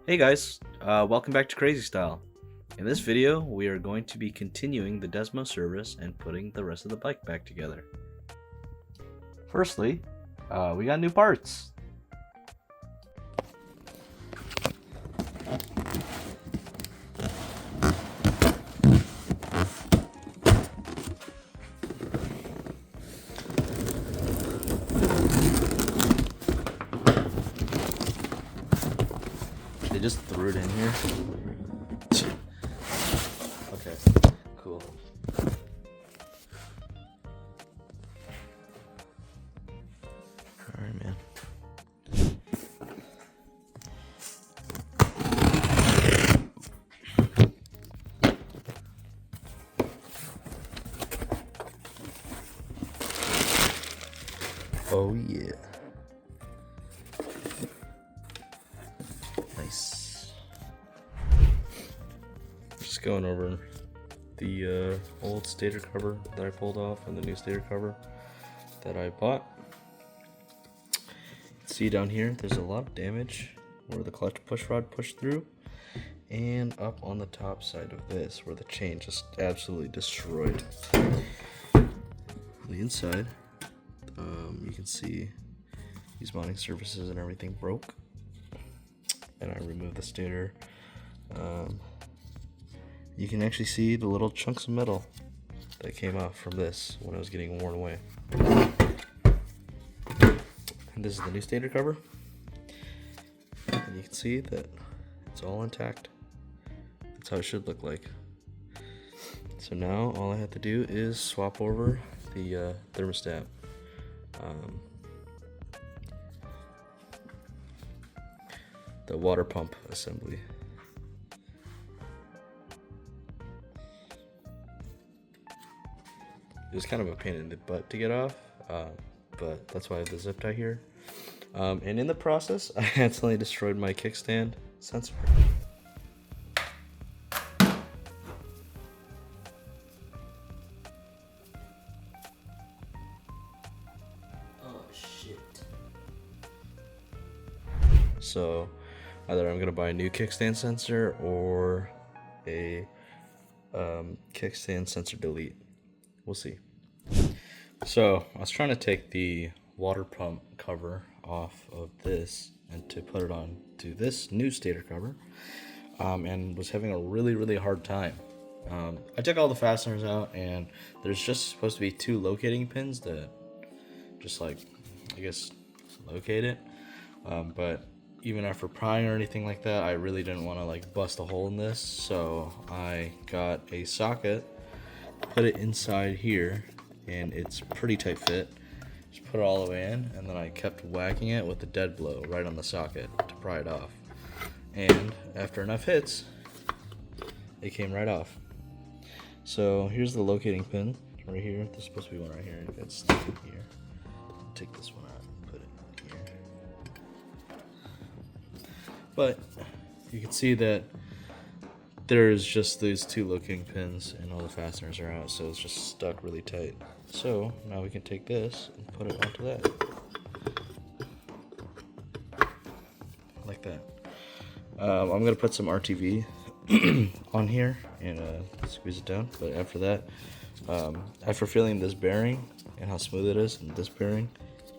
Hey guys, welcome back to Crazy Style. In this video, we are going to be continuing the Desmo service and putting the rest of the bike back together. Firstly, we got new parts. They just threw it in here. Okay, cool. Alright, man. Oh yeah. Nice. Just going over the old Stator cover that I pulled off and the new Stator cover that I bought. See down here, there's a lot of damage where the clutch push rod pushed through, and up on the top side of this where the chain just absolutely destroyed. On the inside, you can see these mounting surfaces and everything broke, and I removed the stator. You can actually see the little chunks of metal that came off from this when it was getting worn away. And this is the new stator cover, and you can see that it's all intact. That's how it should look like. So now all I have to do is swap over the thermostat. The water pump assembly. It was kind of a pain in the butt to get off, but that's why I have the zip tie here. And in the process, I accidentally destroyed my kickstand sensor. Oh shit. So either I'm gonna buy a new kickstand sensor or a kickstand sensor delete. We'll see. So I was trying to take the water pump cover off of this and to put it on to this new stator cover, and was having a really hard time. I took all the fasteners out, and there's just supposed to be 2 locating pins that just I guess locate it, but even after prying or anything like that, I really didn't want to bust a hole in this, so I got a socket, put it inside here, and it's pretty tight fit. Just put it all the way in, and then I kept whacking it with the dead blow right on the socket to pry it off. And after enough hits, it came right off. So here's the locating pin right here. There's supposed to be one right here. It's stuck in here. Take this one out and put it here. But you can see that there's just these 2 locating pins and all the fasteners are out, so it's just stuck really tight. So now we can take this and put it onto that. Like that. I'm gonna put some RTV on here and squeeze it down, but after that, after feeling this bearing and how smooth it is, and this bearing,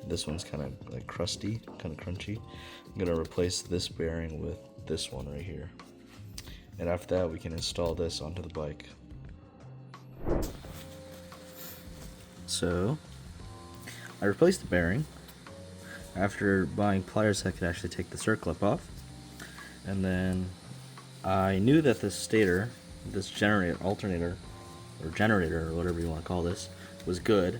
this one's kind of crusty, kind of crunchy, I'm gonna replace this bearing with this one right here. And after that, we can install this onto the bike. So, I replaced the bearing after buying pliers that could actually take the circlip off. And then I knew that this stator, this alternator, or whatever you want to call this, was good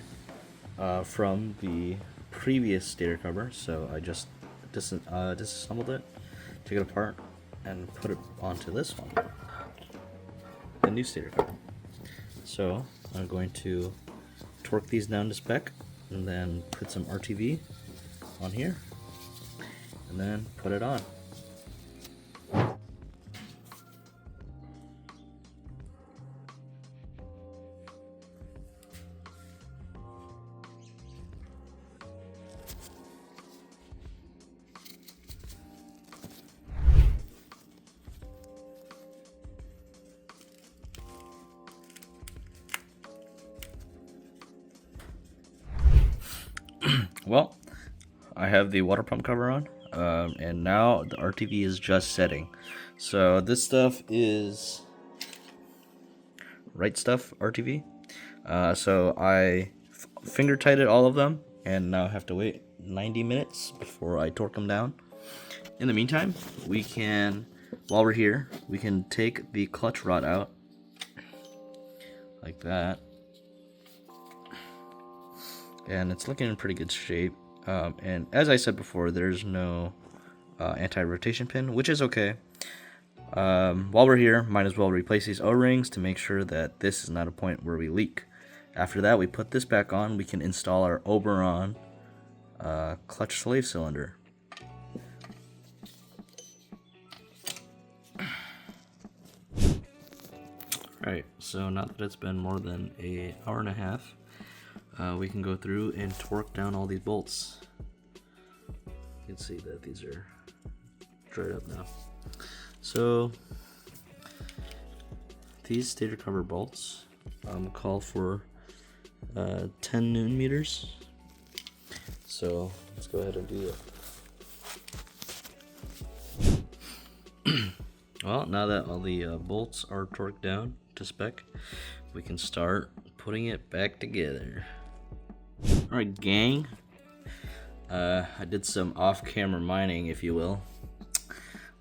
from the previous stator cover. So I just disassembled it, took it apart, and put it onto this one, the new stator cover. So I'm going to torque these down to spec, and then put some RTV on here, and then put it on. Well, I have the water pump cover on, and now the RTV is just setting. So this stuff is Right Stuff RTV. So I finger tighted all of them, and now have to wait 90 minutes before I torque them down. In the meantime, we can, while we're here, we can take the clutch rod out like that, and it's looking in pretty good shape. And as I said before, there's no anti-rotation pin, which is okay. While we're here, might as well replace these O-rings to make sure that this is not a point where we leak. After that, we put this back on. We can install our Oberon clutch slave cylinder. Alright, so now that it's been more than an hour and a half, we can go through and torque down all these bolts. You can see that these are dried up now. So these stator cover bolts call for 10 Newton meters. So let's go ahead and do that. Well, now that all the bolts are torqued down to spec, we can start putting it back together. Alright, gang. I did some off-camera mining, if you will.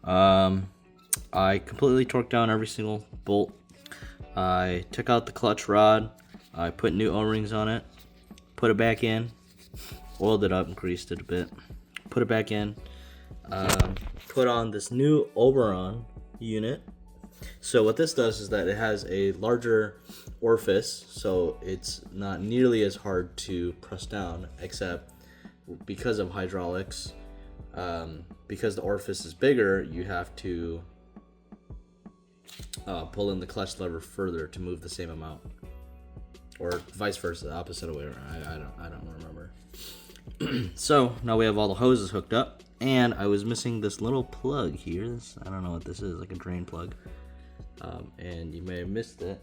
I completely torqued down every single bolt. I took out the clutch rod. I put new O-rings on it. Put it back in. Oiled it up and greased it a bit. Put it back in. Put on this new Oberon unit. So what this does is that it has a larger orifice, so it's not nearly as hard to press down, except because of hydraulics, because the orifice is bigger, you have to pull in the clutch lever further to move the same amount, or vice versa, the opposite way around. I don't remember. So now we have all the hoses hooked up, and I was missing this little plug here. I don't know what this is, like a drain plug, and you may have missed it,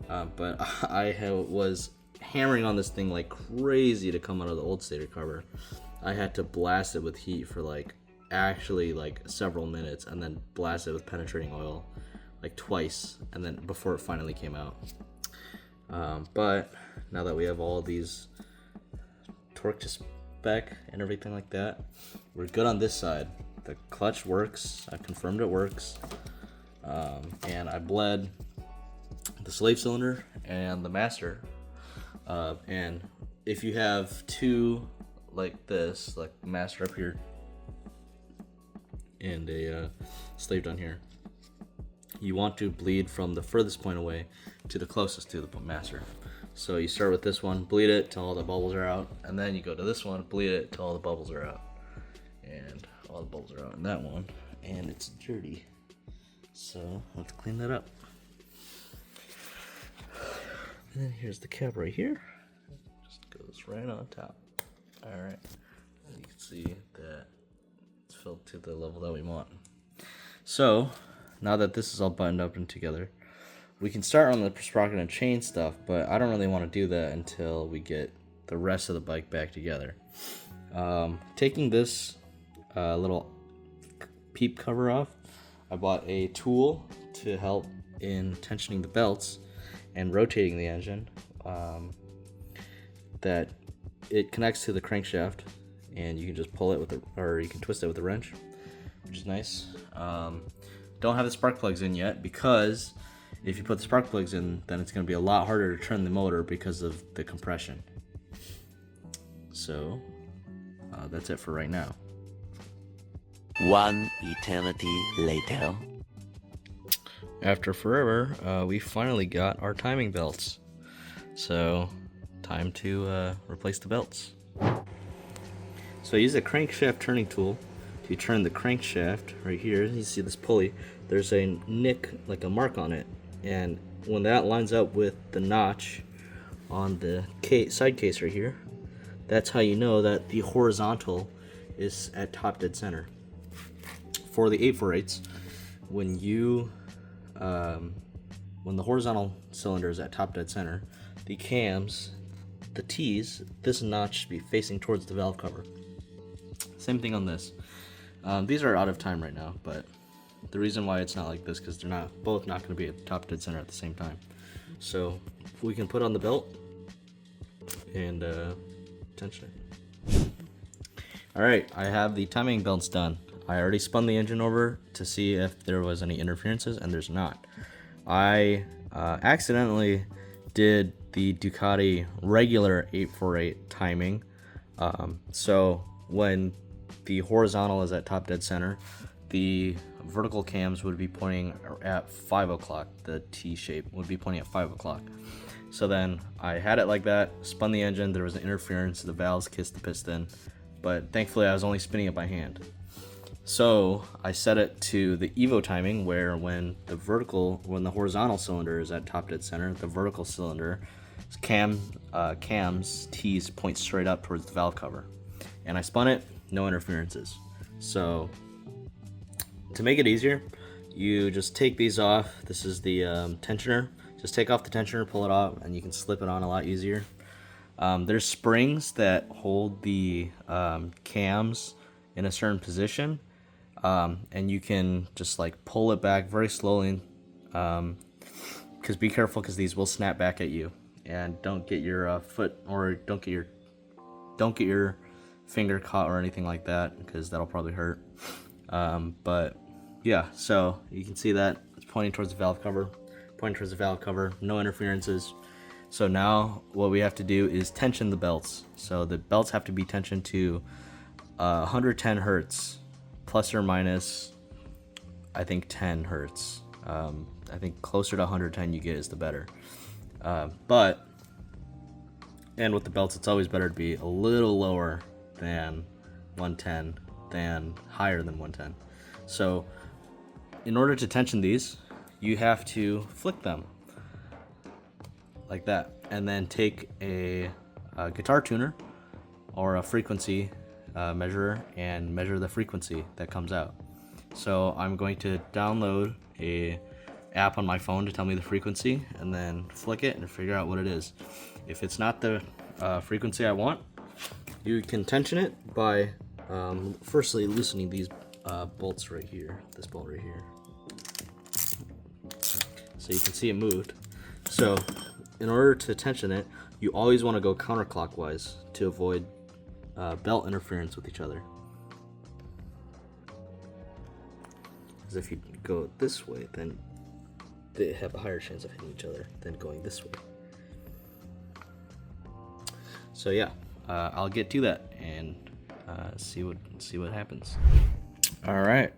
but I was hammering on this thing like crazy to come out of the old stator cover. I had to blast it with heat for actually several minutes, and then blast it with penetrating oil like twice, and then before it finally came out. But now that we have all these torque to spec and everything like that, we're good on this side. The clutch works. I confirmed it works, and I bled the slave cylinder and the master. And if you have two like this, like master up here and a slave down here, you want to bleed from the furthest point away to the closest to the master. So you start with this one, bleed it till all the bubbles are out, and then you go to this one, bleed it till all the bubbles are out. And all the bubbles are out in that one, and it's dirty. So let's clean that up. And then here's the cap right here. Just goes right on top. Alright. You can see that it's filled to the level that we want. So now that this is all buttoned up and together, we can start on the sprocket and chain stuff, but I don't really want to do that until we get the rest of the bike back together. Taking this little peep cover off, I bought a tool to help in tensioning the belts and rotating the engine, that it connects to the crankshaft, and you can just pull it or you can twist it with a wrench, which is nice. Don't have the spark plugs in yet, because if you put the spark plugs in, then it's going to be a lot harder to turn the motor because of the compression. So that's it for right now. One eternity later. After forever, we finally got our timing belts. So time to replace the belts. So I use a crankshaft turning tool to turn the crankshaft right here. You see this pulley, there's a nick, like a mark on it, and when that lines up with the notch on the side case right here, that's how you know that the horizontal is at top dead center. For the 848s, when the horizontal cylinder is at top dead center, the cams the T's, this notch should be facing towards the valve cover. Same thing on this. These are out of time right now, but the reason why it's not like this because they're not both not going to be at top dead center at the same time. So we can put on the belt and tension it. All right, I have the timing belts done. I already spun the engine over to see if there was any interferences, and there's not. I accidentally did the Ducati regular 848 timing. So when the horizontal is at top dead center, the vertical cams would be pointing at 5 o'clock. The T shape would be pointing at 5 o'clock. So then I had it like that, spun the engine, there was an interference, the valves kissed the piston, but thankfully I was only spinning it by hand. So I set it to the Evo timing, where when the horizontal cylinder is at top dead center, the vertical cylinder cams T's point straight up towards the valve cover. And I spun it, no interferences. So to make it easier, you just take these off. This is the tensioner. Just take off the tensioner, pull it off, and you can slip it on a lot easier. There's springs that hold the cams in a certain position, and you can just like pull it back very slowly. Because be careful, because these will snap back at you, and don't get your foot or don't get your finger caught or anything like that, because that'll probably hurt. But yeah, so you can see that it's pointing towards the valve cover, no interferences. So now what we have to do is tension the belts. So the belts have to be tensioned to 110 hertz, plus or minus, I think 10 hertz. I think closer to 110 you get is the better. And with the belts, it's always better to be a little lower than 110 than higher than 110. So in order to tension these, you have to flick them like that, and then take a guitar tuner or a frequency measurer and measure the frequency that comes out. So I'm going to download a app on my phone to tell me the frequency, and then flick it and figure out what it is. If it's not the frequency I want, you can tension it by firstly loosening these bolts right here, this bolt right here. So you can see it moved. So in order to tension it, you always want to go counterclockwise to avoid belt interference with each other. Because if you go this way, then they have a higher chance of hitting each other than going this way. So yeah, I'll get to that and see what happens. All right,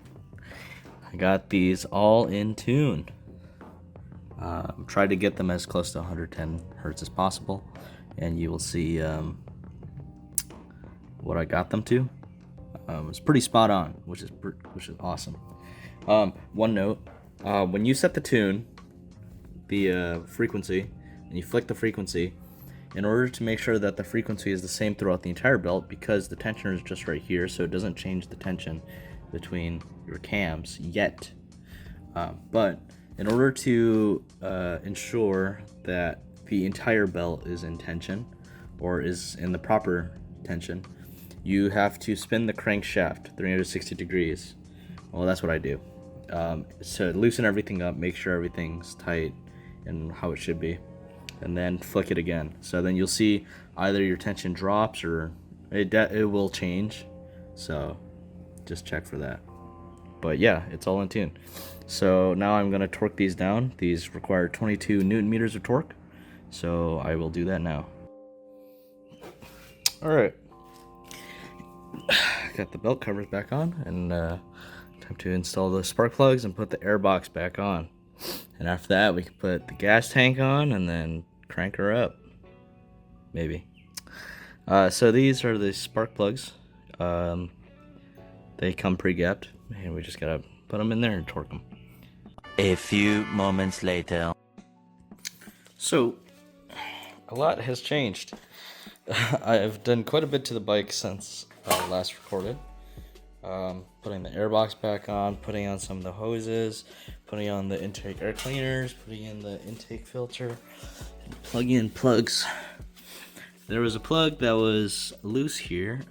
I got these all in tune. Try to get them as close to 110 hertz as possible, and you will see what I got them to. It's pretty spot on, which is awesome. One note: when you set the tune, the frequency, and you flick the frequency, in order to make sure that the frequency is the same throughout the entire belt, because the tensioner is just right here, so it doesn't change the tension between your cams yet. But in order to ensure that the entire belt is in tension, or is in the proper tension, you have to spin the crankshaft 360 degrees. Well, that's what I do. So loosen everything up, make sure everything's tight and how it should be, and then flick it again. So then you'll see either your tension drops or it will change. So just check for that. But yeah, it's all in tune. So now I'm going to torque these down. These require 22 Newton meters of torque. So I will do that now. All right. Got the belt covers back on, and time to install the spark plugs and put the air box back on. And after that, we can put the gas tank on and then crank her up. Maybe. So these are the spark plugs. They come pre-gapped, and we just gotta put them in there and torque them. A few moments later. So, a lot has changed. I've done quite a bit to the bike since I last recorded. Putting the airbox back on, putting on some of the hoses, putting on the intake air cleaners, putting in the intake filter, and plugging in plugs. There was a plug that was loose here.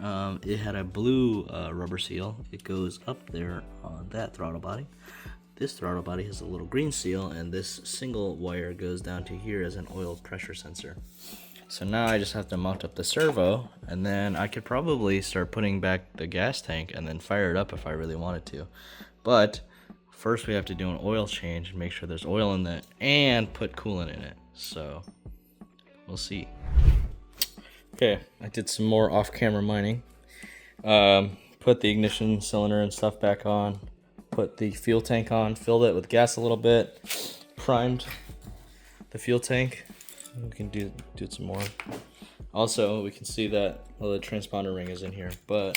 It had a blue rubber seal. It goes up there on that throttle body. This throttle body has a little green seal, and this single wire goes down to here as an oil pressure sensor. So now I just have to mount up the servo, and then I could probably start putting back the gas tank and then fire it up if I really wanted to. But first we have to do an oil change and make sure there's oil in it and put coolant in it. So we'll see. Okay, I did some more off-camera mining. Put the ignition cylinder and stuff back on. Put the fuel tank on. Filled it with gas a little bit. Primed the fuel tank. We can do it some more. Also, we can see that the transponder ring is in here, but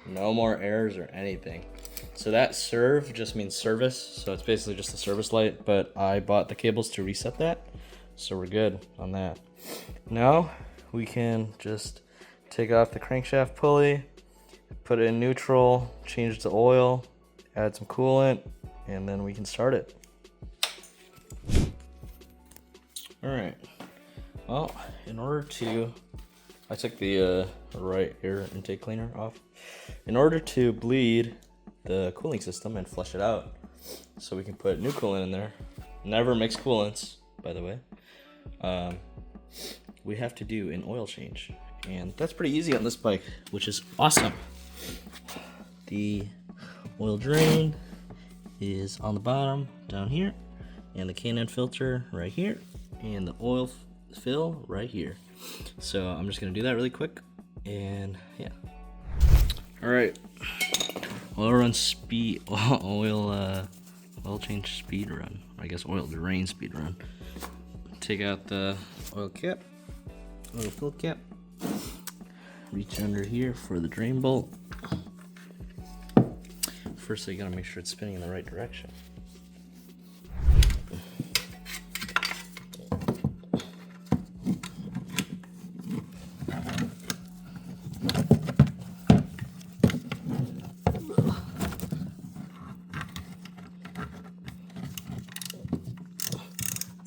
no more errors or anything. So that serve just means service. So it's basically just a service light, but I bought the cables to reset that. So we're good on that. Now we can just take off the crankshaft pulley, put it in neutral, change it to oil, add some coolant, and then we can start it. All right. Well, in order to, I took the right air intake cleaner off. In order to bleed the cooling system and flush it out, so we can put new coolant in there. Never mix coolants, by the way. We have to do an oil change, and that's pretty easy on this bike, which is awesome. The oil drain is on the bottom down here, and the K&N filter right here, and the oil fill right here. So I'm just gonna do that really quick, and yeah. All right, oil run speed, oil change speed run. I guess oil drain speed run. Take out the oil cap, oil fill cap. Reach under here for the drain bolt. First, you gotta make sure it's spinning in the right direction.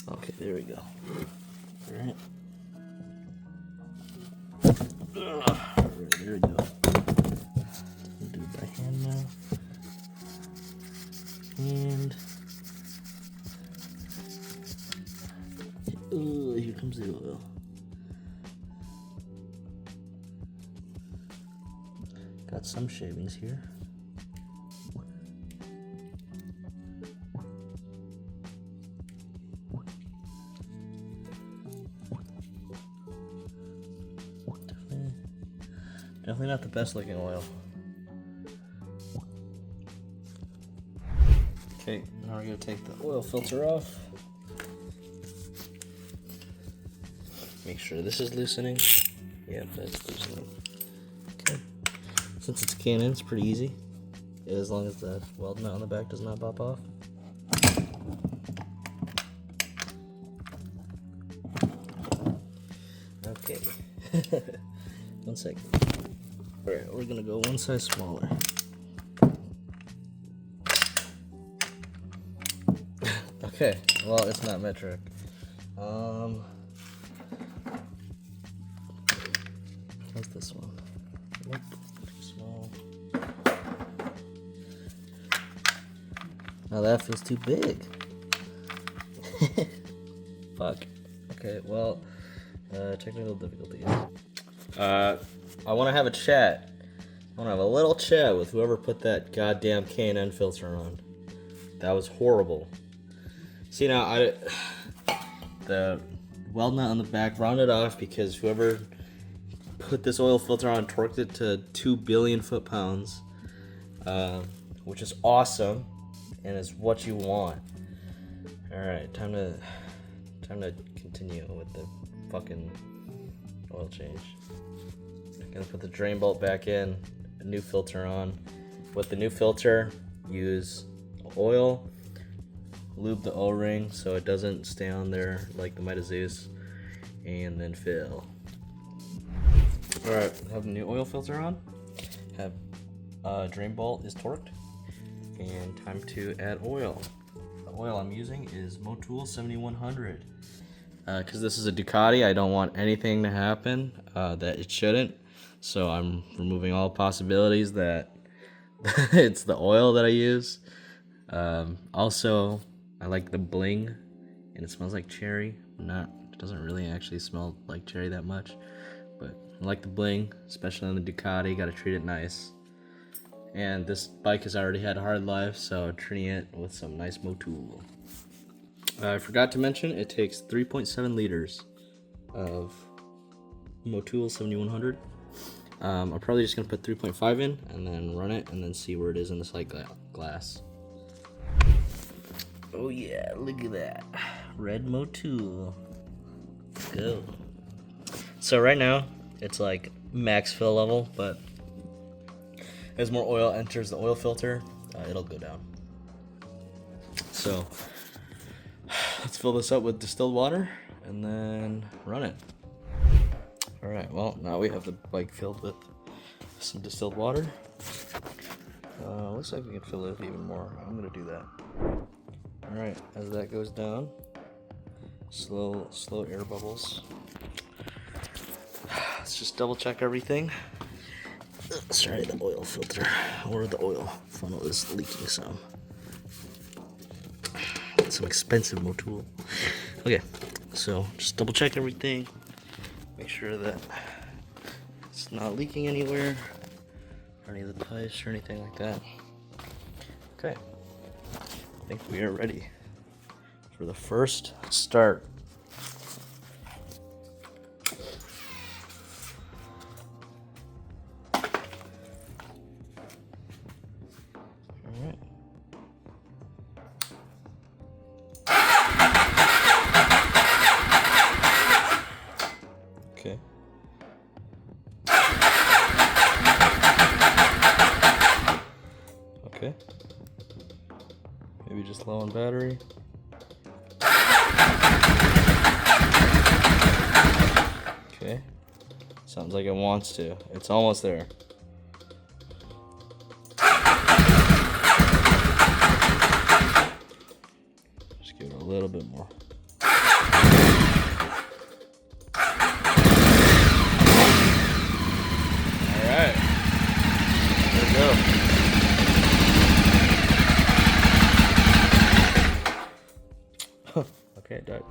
Okay, there we go. All right. There we go. We'll do it by hand now. And here comes the oil. Got some shavings here. Definitely not the best looking oil. Okay, now we're gonna take the oil filter off. Make sure this is loosening. Yep, that's loosening. Okay. Since it's a K&N, it's pretty easy. As long as the weld nut on the back does not pop off. Okay. 1 second. Alright, we're gonna go one size smaller. Okay, well, it's not metric. How's this one? Nope, too small. Now that feels too big. Fuck. Okay, well, technical difficulties. I want to have a chat. I want to have a little chat with whoever put that goddamn K&N filter on. That was horrible. See, now, the weld nut on the back rounded off because whoever put this oil filter on torqued it to 2 billion foot-pounds, which is awesome and is what you want. Alright, time to continue with the fucking oil change. Gonna put the drain bolt back in, a new filter on. With the new filter, use oil, lube the O-ring so it doesn't stay on there like the Midas Zeus, and then fill. Alright, have the new oil filter on. Have drain bolt is torqued, and time to add oil. The oil I'm using is Motul 7100. because this is a Ducati, I don't want anything to happen that it shouldn't. So I'm removing all possibilities that it's the oil that I use. Also, I like the bling, and it smells like cherry. It doesn't really actually smell like cherry that much, but I like the bling, especially on the Ducati. Got to treat it nice. And this bike has already had a hard life, so I'm treating it with some nice Motul. I forgot to mention it takes 3.7 liters of Motul 7100. I'm probably just gonna put 3.5 in and then run it and then see where it is in the sight glass. Oh yeah, look at that. Red Motul. Let's go. So right now, it's like max fill level, but as more oil enters the oil filter, it'll go down. So let's fill this up with distilled water and then run it. All right, well, now we have the bike filled with some distilled water. Looks like we can fill it with even more. I'm gonna do that. All right, as that goes down, slow air bubbles. Let's just double check everything. Sorry, the oil filter or the oil funnel is leaking some. Some expensive Motul. Okay, so just double check everything. Make sure that it's not leaking anywhere, or any of the pipes or anything like that. Okay, I think we are ready for the first start. Alright. Okay. Okay. Maybe just low on battery. Okay. Sounds like it wants to. It's almost there. Just give it a little bit more. Alright. There we go. Okay, it died.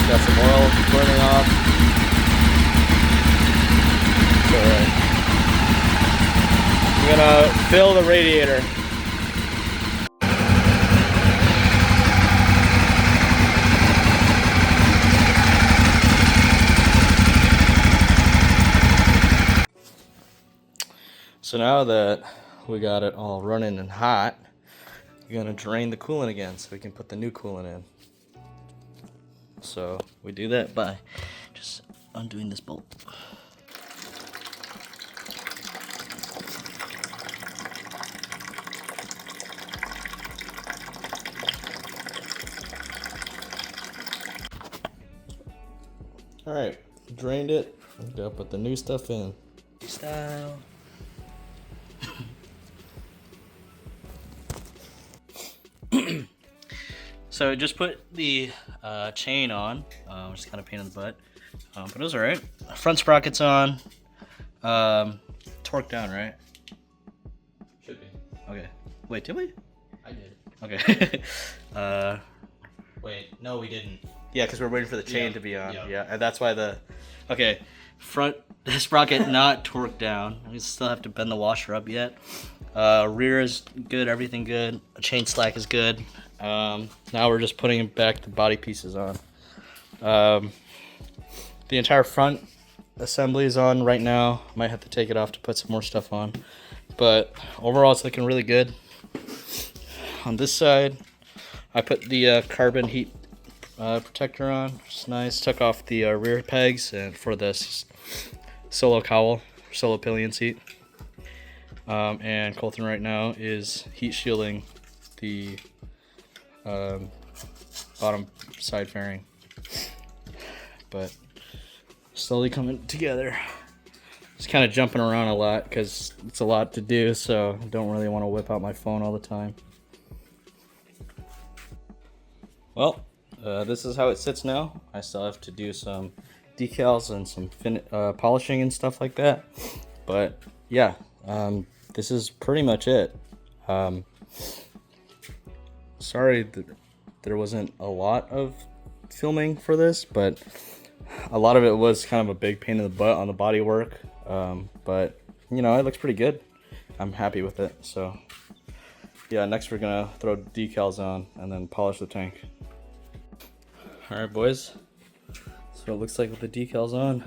Got some oil burning off. So, I'm gonna fill the radiator. So now that we got it all running and hot, you're gonna drain the coolant again so we can put the new coolant in. So we do that by just undoing this bolt. All right, drained it. We gotta put the new stuff in. Style. So just put the chain on, which is kind of a pain in the butt, but it was all right. Front sprocket's on, torque down, right? Should be. Okay. Wait, did we? I did. Okay. Wait, no, we didn't. Yeah, because we're waiting for the chain Yeah, to be on. yeah. Yeah, and that's why okay, front sprocket not torqued down. We still have to bend the washer up yet. Rear is good, everything good. Chain slack is good. Now we're just putting back the body pieces on. The entire front assembly is on right now. Might have to take it off to put some more stuff on. But overall, it's looking really good. On this side, I put the carbon heat protector on. It's nice. Took off the rear pegs and for this solo cowl, solo pillion seat. And Colton right now is heat shielding the bottom side fairing. But slowly coming together. Just kind of jumping around a lot because it's a lot to do, so I don't really want to whip out my phone all the time. Well, this is how it sits now. I still have to do some decals and some polishing and stuff like that. But yeah, this is pretty much it. Sorry that there wasn't a lot of filming for this, but a lot of it was kind of a big pain in the butt on the body work. But you know, it looks pretty good. I'm happy with it. So yeah, next we're gonna throw decals on and then polish the tank. All right, boys. So it looks like with the decals on.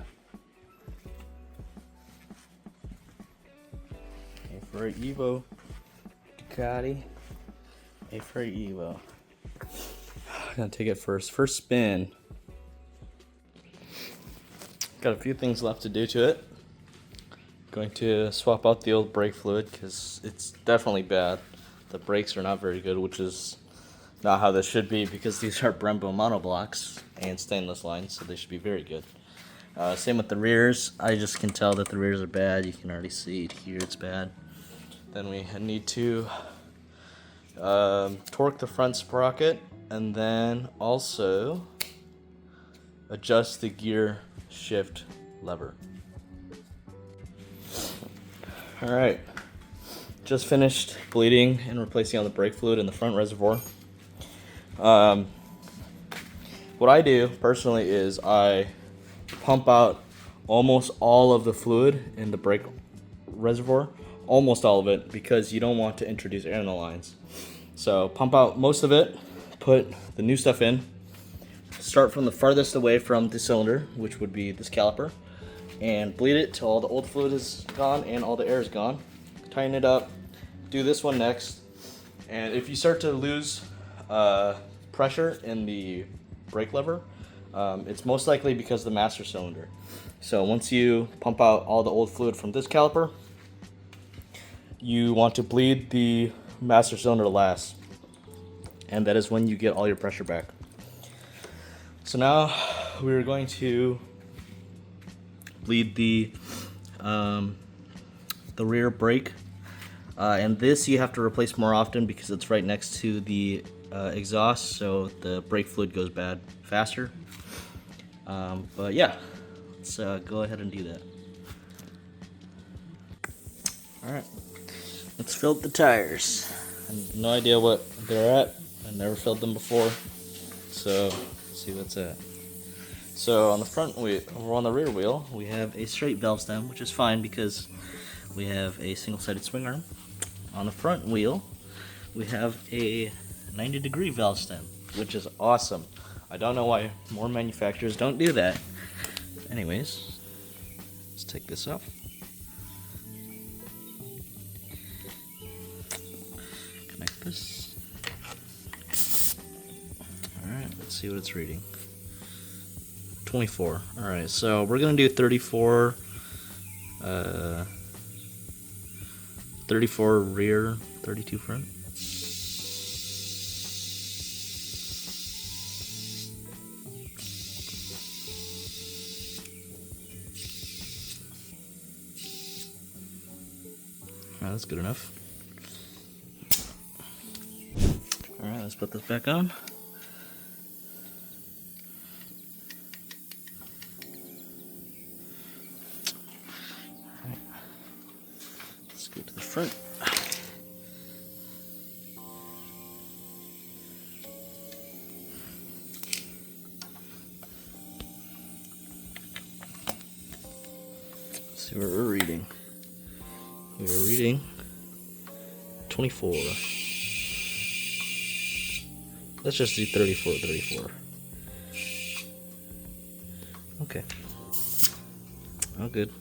A3 Evo, Ducati, A3 Evo. I'm gonna take it first spin. Got a few things left to do to it. Going to swap out the old brake fluid because it's definitely bad. The brakes are not very good, which is not how this should be because these are Brembo monoblocks and stainless lines, so they should be very good. Same with the rears. I just can tell that the rears are bad. You can already see it here, it's bad. Then we need to torque the front sprocket and then also adjust the gear shift lever. Alright, just finished bleeding and replacing all the brake fluid in the front reservoir. What I do personally is I pump out almost all of the fluid in the brake reservoir, almost all of it, because you don't want to introduce air in the lines. So pump out most of it, put the new stuff in, start from the farthest away from the cylinder, which would be this caliper, and bleed it till all the old fluid is gone and all the air is gone. Tighten it up, do this one next, and if you start to lose pressure in the brake lever, it's most likely because of the master cylinder. So once you pump out all the old fluid from this caliper, you want to bleed the master cylinder last, and that is when you get all your pressure back. So now we're going to bleed the rear brake, and this you have to replace more often because it's right next to the exhaust, so the brake fluid goes bad faster. But yeah, let's go ahead and do that. Alright, let's fill up the tires. I have no idea what they're at. I never filled them before, so let's see what's at. So on the front wheel, or on the rear wheel, we have a straight valve stem, which is fine because we have a single-sided swing arm. On the front wheel, we have a 90-degree valve stem, which is awesome. I don't know why more manufacturers don't do that. Anyways, let's take this off. Connect this. Alright, let's see what it's reading. 24. Alright, so we're going to do 34 rear, 32 front. Alright, that's good enough. Alright, let's put this back on. Alright, let's go to the front. Let's see what we're reading. We were reading 24. Let's just do 34. Okay. Oh, good.